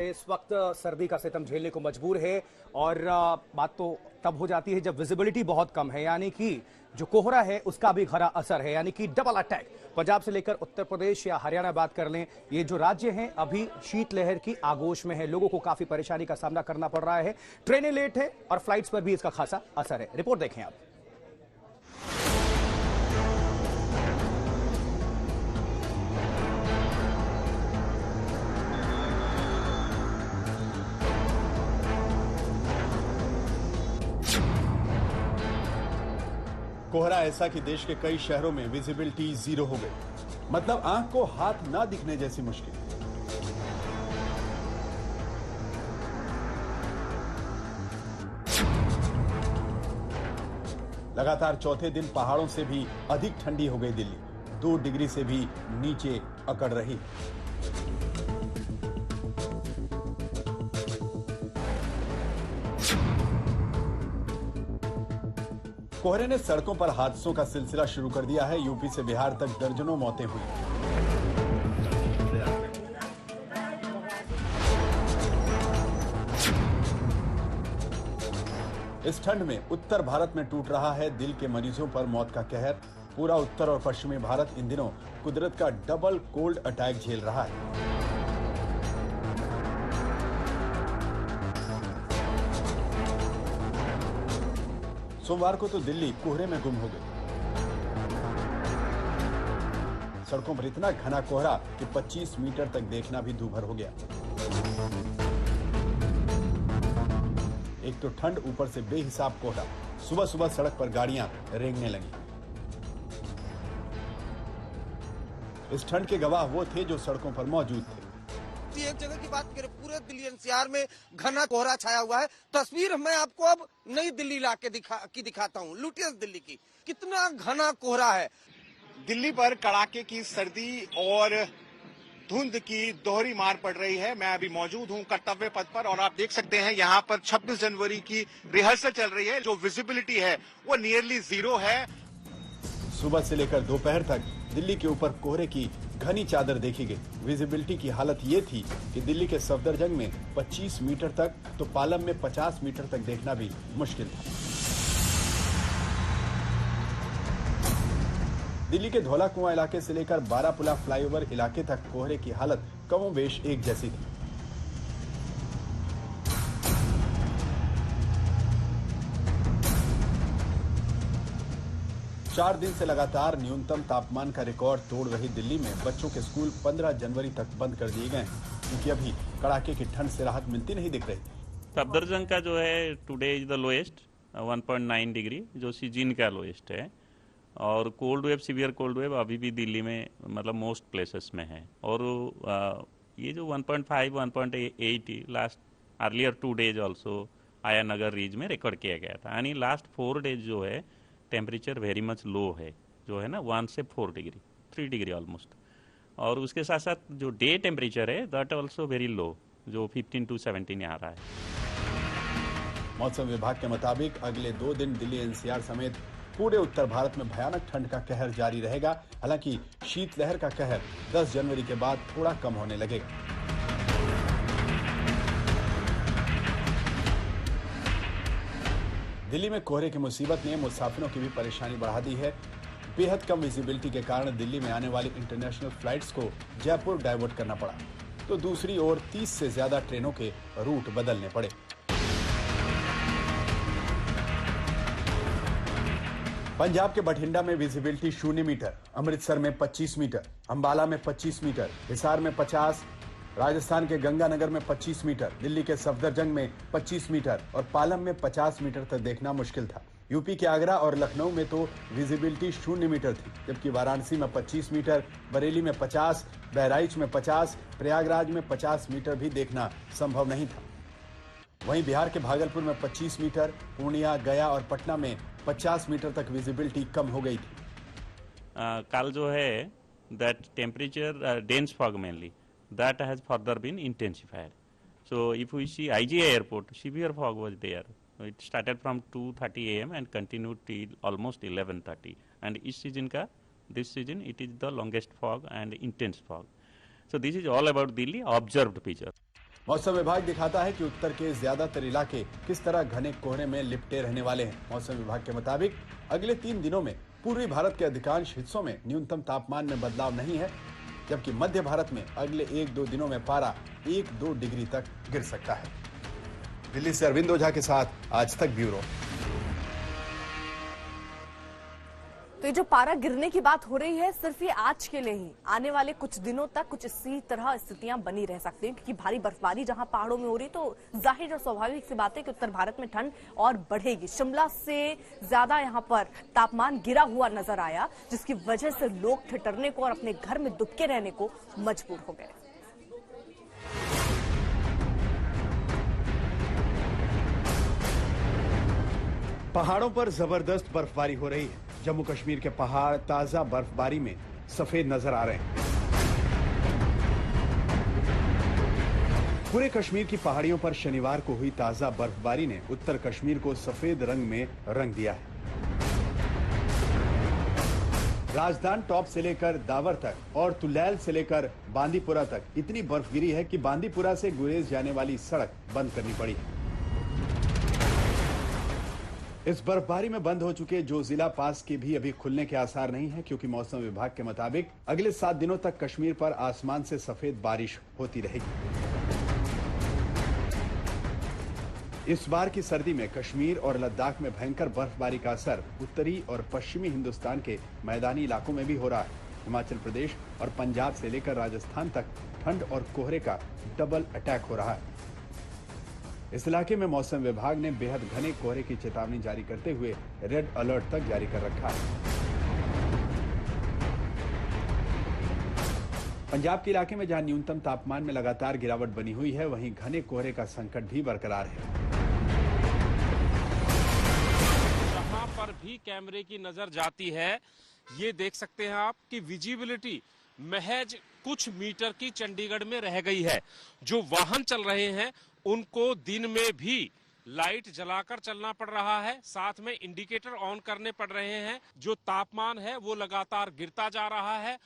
इस वक्त सर्दी का सितम झेलने को मजबूर है और बात तो तब हो जाती है जब विजिबिलिटी बहुत कम है, यानी कि जो कोहरा है उसका भी गहरा असर है, यानी कि डबल अटैक। पंजाब से लेकर उत्तर प्रदेश या हरियाणा बात कर लें, ये जो राज्य हैं अभी शीतलहर की आगोश में है। लोगों को काफी परेशानी का सामना करना पड़ रहा है, ट्रेनें लेट है और फ्लाइट्स पर भी इसका खासा असर है। रिपोर्ट देखें आप। कोहरा ऐसा कि देश के कई शहरों में विजिबिलिटी 0 हो गई, मतलब आंख को हाथ ना दिखने जैसी मुश्किल। लगातार चौथे दिन पहाड़ों से भी अधिक ठंडी हो गई दिल्ली, 2 डिग्री से भी नीचे अकड़ रही। कोहरे ने सड़कों पर हादसों का सिलसिला शुरू कर दिया है। यूपी से बिहार तक दर्जनों मौतें हुई। इस ठंड में उत्तर भारत में टूट रहा है दिल के मरीजों पर मौत का कहर। पूरा उत्तर और पश्चिमी भारत इन दिनों कुदरत का डबल कोल्ड अटैक झेल रहा है। सोमवार को तो दिल्ली कोहरे में गुम हो गई। सड़कों पर इतना घना कोहरा कि 25 मीटर तक देखना भी दूभर हो गया। एक तो ठंड, ऊपर से बेहिसाब कोहरा। सुबह सुबह सड़क पर गाड़ियां रेंगने लगी। इस ठंड के गवाह वो थे जो सड़कों पर मौजूद थे। एक जगह की बात करें, पूरे दिल्ली एनसीआर में घना कोहरा छाया हुआ है। तस्वीर मैं आपको अब नई दिल्ली इलाके दिखाता हूँ, लुटियंस दिल्ली की। कितना घना कोहरा है। दिल्ली पर कड़ाके की सर्दी और धुंध की दोहरी मार पड़ रही है। मैं अभी मौजूद हूँ कर्तव्य पथ पर और आप देख सकते हैं यहाँ पर 26 जनवरी की रिहर्सल चल रही है। जो विजिबिलिटी है वो नियरली 0 है। सुबह से लेकर दोपहर तक दिल्ली के ऊपर कोहरे की घनी चादर देखी गई। विजिबिलिटी की हालत ये थी कि दिल्ली के सफदरजंग में 25 मीटर तक तो पालम में 50 मीटर तक देखना भी मुश्किल था। दिल्ली के धौला कुआं इलाके से लेकर बारापुला फ्लाईओवर इलाके तक कोहरे की हालत कमोबेश एक जैसी थी। चार दिन से लगातार न्यूनतम तापमान का रिकॉर्ड तोड़ रही दिल्ली में बच्चों के स्कूल 15 जनवरी तक बंद कर दिए गए, क्योंकि अभी कड़ाके की ठंड से राहत मिलती नहीं दिख रही। सफदरजंग का जो है today is the lowest 1.9 degree, जो सीजन का लोएस्ट है। और cold wave, severe cold wave अभी भी दिल्ली में मतलब मोस्ट प्लेसेस में है। और ये जो 1.5 1.8 लास्ट अर्लियर 2 डेज ऑल्सो आया नगर रीज में रिकॉर्ड किया गया था। यानी लास्ट 4 डेज जो है टेम्परेचर वेरी मच लो है, जो है ना 1 से 4 डिग्री, 3 डिग्री ऑलमोस्ट। और उसके साथ साथ जो डे टेम्परेचर है दैट ऑल्सो वेरी लो, जो 15 to 17 आ रहा है। मौसम विभाग के मुताबिक अगले 2 दिन दिल्ली एनसीआर समेत पूरे उत्तर भारत में भयानक ठंड का कहर जारी रहेगा। हालांकि शीतलहर का कहर 10 जनवरी के बाद थोड़ा कम होने लगेगा। दिल्ली में कोहरे की मुसीबत ने मुसाफिरों की भी परेशानी बढ़ा दी है। बेहद कम विजिबिलिटी के कारण दिल्ली में आने वाली इंटरनेशनल फ्लाइट्स को जयपुर डाइवर्ट करना पड़ा, तो दूसरी ओर 30 से ज्यादा ट्रेनों के रूट बदलने पड़े। पंजाब के बठिंडा में विजिबिलिटी 0 मीटर, अमृतसर में 25 मीटर, अंबाला में 25 मीटर, हिसार में 50, राजस्थान के गंगानगर में 25 मीटर, दिल्ली के सफदरजंग में 25 मीटर और पालम में 50 मीटर तक देखना मुश्किल था। यूपी के आगरा और लखनऊ में तो विजिबिलिटी 0 मीटर थी, जबकि वाराणसी में 25 मीटर, बरेली में 50, बहराइच में 50, प्रयागराज में 50 मीटर भी देखना संभव नहीं था। वहीं बिहार के भागलपुर में 25 मीटर, पूर्णिया, गया और पटना में 50 मीटर तक विजिबिलिटी कम हो गई थी। कल जो है that temperature dense fog mainly that has further been intensified. So if we see IGA airport, severe fog was there. It started from 2:30 a.m. and continued till almost 11:30. And this season it is the longest fog and intense fog. So this is all about Delhi observed picture. मौसम विभाग दिखाता है कि उत्तर के ज्यादातर इलाके किस तरह घने कोहरे में लिपटे रहने वाले हैं। मौसम विभाग के मुताबिक अगले 3 दिनों में पूर्वी भारत के अधिकांश हिस्सों में न्यूनतम तापमान में बदलाव नहीं है, जबकि मध्य भारत में अगले 1-2 दिनों में पारा 1-2 डिग्री तक गिर सकता है। दिल्ली से अरविंद ओझा के साथ आज तक ब्यूरो। तो ये जो पारा गिरने की बात हो रही है सिर्फ ये आज के लिए ही, आने वाले कुछ दिनों तक कुछ इसी तरह स्थितियां बनी रह सकती हैं, क्योंकि भारी बर्फबारी जहां पहाड़ों में हो रही तो जाहिर और स्वाभाविक सी बात है कि उत्तर भारत में ठंड और बढ़ेगी। शिमला से ज्यादा यहां पर तापमान गिरा हुआ नजर आया, जिसकी वजह से लोग ठिठुरने को और अपने घर में दुबके रहने को मजबूर हो गए। पहाड़ों पर जबरदस्त बर्फबारी हो रही है। जम्मू कश्मीर के पहाड़ ताजा बर्फबारी में सफेद नजर आ रहे हैं। पूरे कश्मीर की पहाड़ियों पर शनिवार को हुई ताजा बर्फबारी ने उत्तर कश्मीर को सफेद रंग में रंग दिया है। राजधान टॉप से लेकर दावर तक और तुलैल से लेकर बांदीपुरा तक इतनी बर्फ गिरी है कि बांदीपुरा से गुरेज जाने वाली सड़क बंद करनी पड़ी। इस बर्फबारी में बंद हो चुके जो जिला पास के भी अभी खुलने के आसार नहीं है, क्योंकि मौसम विभाग के मुताबिक अगले 7 दिनों तक कश्मीर पर आसमान से सफेद बारिश होती रहेगी। इस बार की सर्दी में कश्मीर और लद्दाख में भयंकर बर्फबारी का असर उत्तरी और पश्चिमी हिंदुस्तान के मैदानी इलाकों में भी हो रहा है। हिमाचल प्रदेश और पंजाब से लेकर राजस्थान तक ठंड और कोहरे का डबल अटैक हो रहा है। इस इलाके में मौसम विभाग ने बेहद घने कोहरे की चेतावनी जारी करते हुए रेड अलर्ट तक जारी कर रखा है। पंजाब के इलाके में जहां न्यूनतम तापमान में लगातार गिरावट बनी हुई है, वहीं घने कोहरे का संकट भी बरकरार है। जहां पर भी कैमरे की नजर जाती है, ये देख सकते हैं आप कि विजिबिलिटी महज कुछ मीटर की चंडीगढ़ में रह गई है। जो वाहन चल रहे हैं उनको दिन में भी लाइट जलाकर चलना पड़ रहा है, साथ में इंडिकेटर ऑन करने पड़ रहे हैं। जो तापमान है वो लगातार गिरता जा रहा है।